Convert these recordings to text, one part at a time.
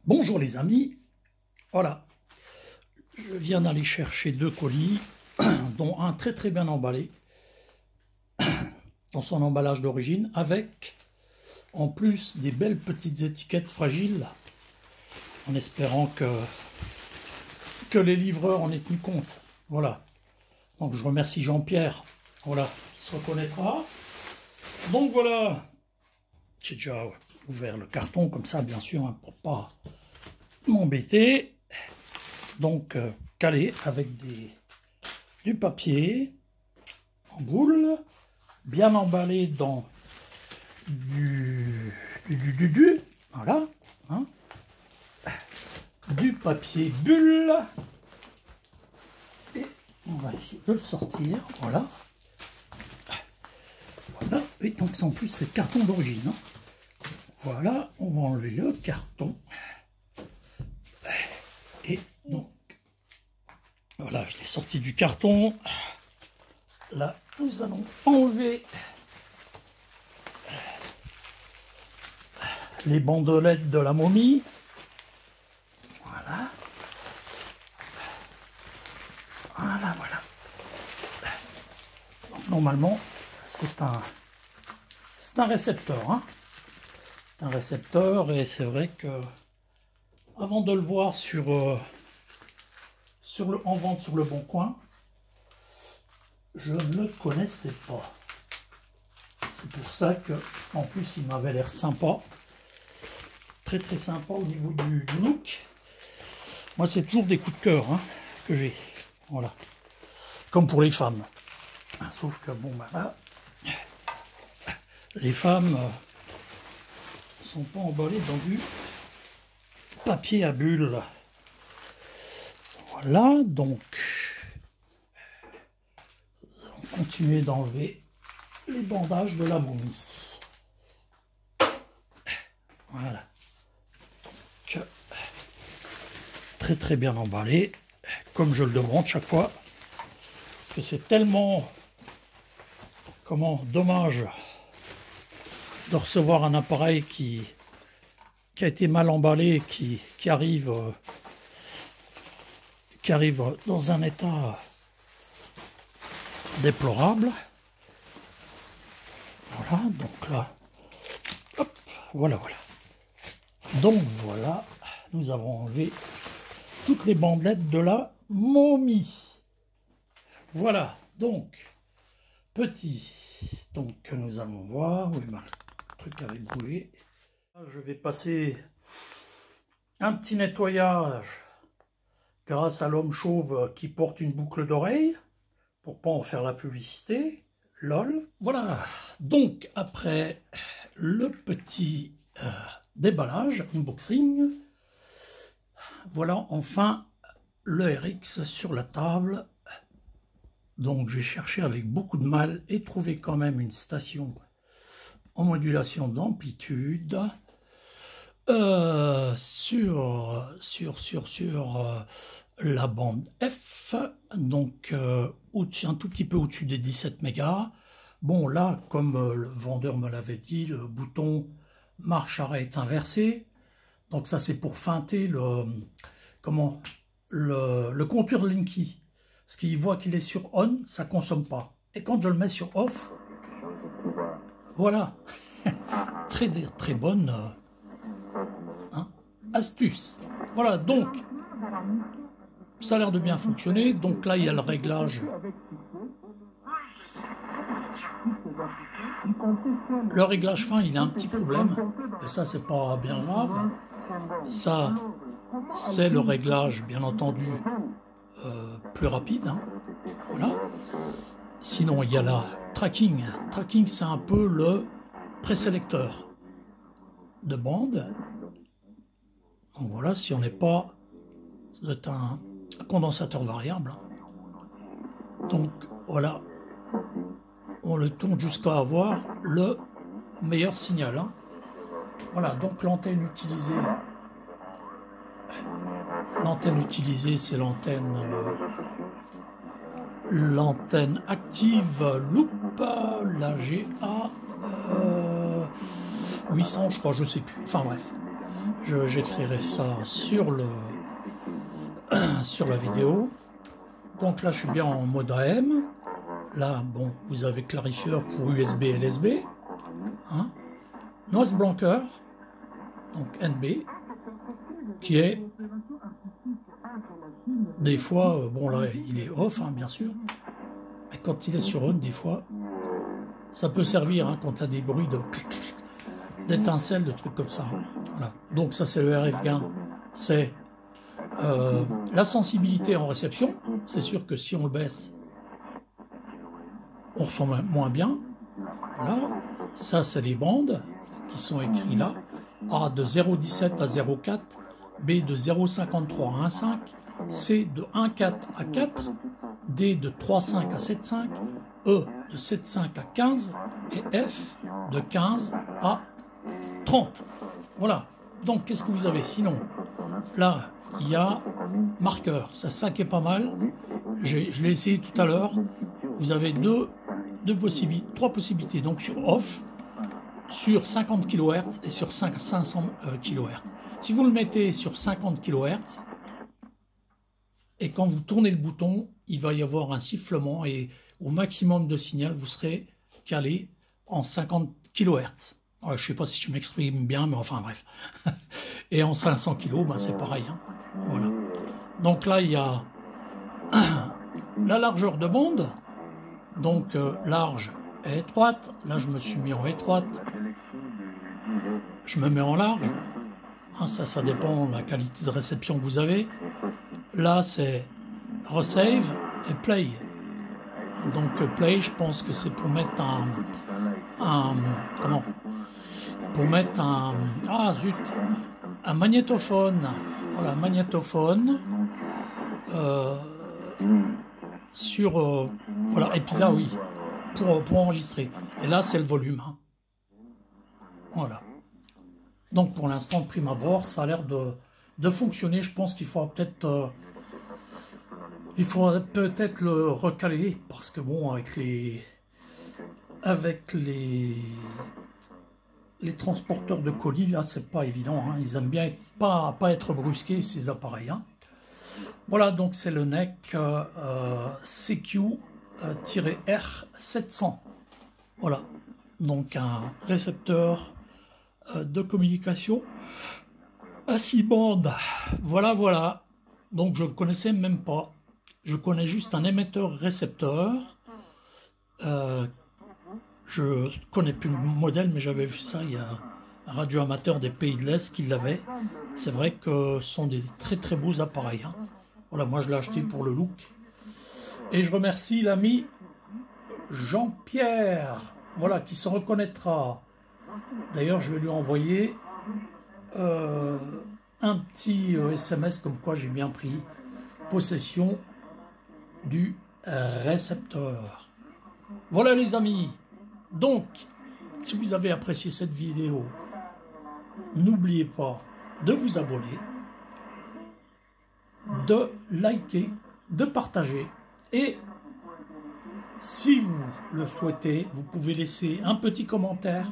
Bonjour les amis, voilà, je viens d'aller chercher 2 colis, dont un très bien emballé, dans son emballage d'origine, avec en plus des belles petites étiquettes fragiles, en espérant que les livreurs en aient tenu compte. Voilà, donc je remercie Jean-Pierre, voilà, qui se reconnaîtra. Donc voilà, j'ai déjà ouvert le carton comme ça, bien sûr, hein, pour pas m'embêter. Donc calé avec du papier en boule, bien emballé dans voilà, hein, du papier bulle, et on va essayer de le sortir, voilà. Voilà, et donc en plus c'est le carton d'origine, hein. Voilà, on va enlever le carton. Et donc, voilà, je l'ai sorti du carton. Là, nous allons enlever les bandelettes de la momie. Voilà. Voilà. Donc, normalement, c'est un récepteur, hein. C'est un récepteur, et c'est vrai que avant de le voir en vente sur le Bon Coin, je ne le connaissais pas. C'est pour ça que, en plus, il m'avait l'air sympa, très sympa au niveau du look. Moi, c'est toujours des coups de cœur, hein, que j'ai, voilà, comme pour les femmes. Sauf que bon, ben là, les femmes ne sont pas emballées dans du papier à bulles. Voilà, donc nous allons continuer d'enlever les bandages de la momie. Voilà. Donc, très bien emballé, comme je le demande chaque fois, parce que c'est tellement dommage de recevoir un appareil qui a été mal emballé, qui arrive dans un état déplorable. Voilà, donc là, hop, voilà. Donc voilà, nous avons enlevé toutes les bandelettes de la momie. Voilà, donc, donc nous allons voir, oui, ben, le truc avait bougé. Je vais passer un petit nettoyage grâce à l'homme chauve qui porte une boucle d'oreille, pour pas en faire la publicité, lol. Voilà, donc après le petit déballage, unboxing, voilà enfin le RX sur la table. Donc j'ai cherché avec beaucoup de mal et trouvé quand même une station en modulation d'amplitude sur la bande F, donc un tout petit peu au-dessus des 17 mégas. Bon, là, comme le vendeur me l'avait dit, le bouton marche-arrêt est inversé. Donc ça, c'est pour feinter le compteur Linky. Parce qu'il voit qu'il est sur on, ça ne consomme pas. Et quand je le mets sur off, voilà, très bonne astuce. Voilà, donc, ça a l'air de bien fonctionner. Donc là, il y a le réglage. Le réglage fin, il a un petit problème. Et ça, c'est pas bien grave. Ça, c'est le réglage, bien entendu, plus rapide, hein. Voilà. Sinon, il y a la tracking. Tracking, c'est un peu le présélecteur de bande. Donc voilà, si on n'est pas... Ça doit être un condensateur variable. Donc voilà, on le tourne jusqu'à avoir le meilleur signal, hein. Voilà, donc l'antenne utilisée, c'est l'antenne active loop, la GA 800, je crois, je sais plus. Enfin bref. j'écrirai ça sur la vidéo. Donc là, je suis bien en mode AM. Là, bon, vous avez clarifieur pour USB et LSB. Hein. Noise Blanqueur, donc NB, qui est des fois, bon là, il est off, hein, bien sûr. Mais quand il est sur on, des fois, ça peut servir hein, quand tu as des bruits d'étincelles, de trucs comme ça. Voilà. Donc ça, c'est le RF gain. C'est la sensibilité en réception. C'est sûr que si on le baisse, on ressent moins bien. Voilà. Ça, c'est les bandes qui sont écrites là. A de 0,17 à 0,4, B de 0,53 à 1,5, C de 1,4 à 4, D de 3,5 à 7,5, E de 7,5 à 15 et F de 15 à 30. Voilà. Donc, qu'est-ce que vous avez? Sinon, là, il y a marqueur. C'est ça qui est pas mal. Je l'ai essayé tout à l'heure. Vous avez trois possibilités. Donc, sur off, sur 50 kHz et sur 500 kHz. Si vous le mettez sur 50 kHz, et quand vous tournez le bouton, il va y avoir un sifflement et au maximum de signal, vous serez calé en 50 kHz. Je ne sais pas si je m'exprime bien, mais enfin bref. Et en 500 kg, ben, c'est pareil. Hein. Voilà. Donc là, il y a la largeur de bande. Donc large et étroite. Là, je me suis mis en étroite. Je me mets en large. Hein, ça dépend de la qualité de réception que vous avez. Là, c'est resave et play. Donc play, je pense que c'est pour mettre un magnétophone. Voilà, magnétophone voilà, et puis là, oui, pour enregistrer. Et là, c'est le volume. Hein. Voilà. Donc pour l'instant, de prime abord, ça a l'air de fonctionner. Je pense qu'il faudra peut-être le recaler parce que bon, avec les transporteurs de colis, là, c'est pas évident. Hein. Ils aiment bien pas être brusqués, ces appareils. Hein. Voilà, donc c'est le NEC CQ-R700. Voilà, donc un récepteur de communication à 6 bandes. Voilà, voilà. Donc je ne connaissais même pas. Je connais juste un émetteur-récepteur. Je ne connais plus le modèle, mais j'avais vu ça. Il y a un radioamateur des pays de l'Est qui l'avait. C'est vrai que ce sont des très très beaux appareils. Hein. Voilà, moi je l'ai acheté pour le look. Et je remercie l'ami Jean-Pierre, voilà, qui se reconnaîtra. D'ailleurs, je vais lui envoyer un petit SMS comme quoi j'ai bien pris possession du récepteur. Voilà les amis. Donc, si vous avez apprécié cette vidéo, n'oubliez pas de vous abonner, de liker, de partager et si vous le souhaitez, vous pouvez laisser un petit commentaire.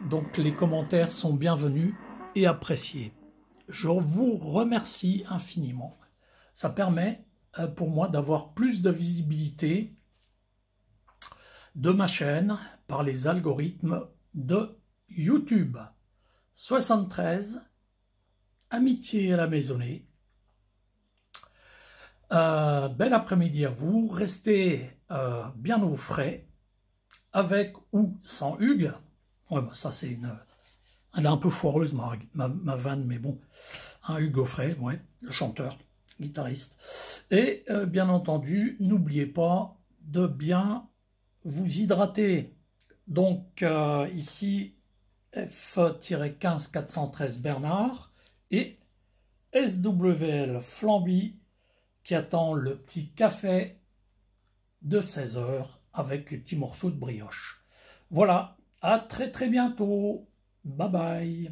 Donc les commentaires sont bienvenus et appréciés. Je vous remercie infiniment. Ça permet pour moi d'avoir plus de visibilité de ma chaîne par les algorithmes de YouTube. 73, amitié à la maisonnée. Bel après-midi à vous. Restez bien au frais, avec ou sans Hugues. Ouais, bah ça c'est elle est un peu foireuse ma vanne, mais bon. Un Hugues Offray, ouais, le chanteur, guitariste. Et bien entendu, n'oubliez pas de bien vous hydrater. Donc ici, F-15413 Bernard et SWL Flamby qui attend le petit café de 16 h avec les petits morceaux de brioche. Voilà, à très très bientôt. Bye bye.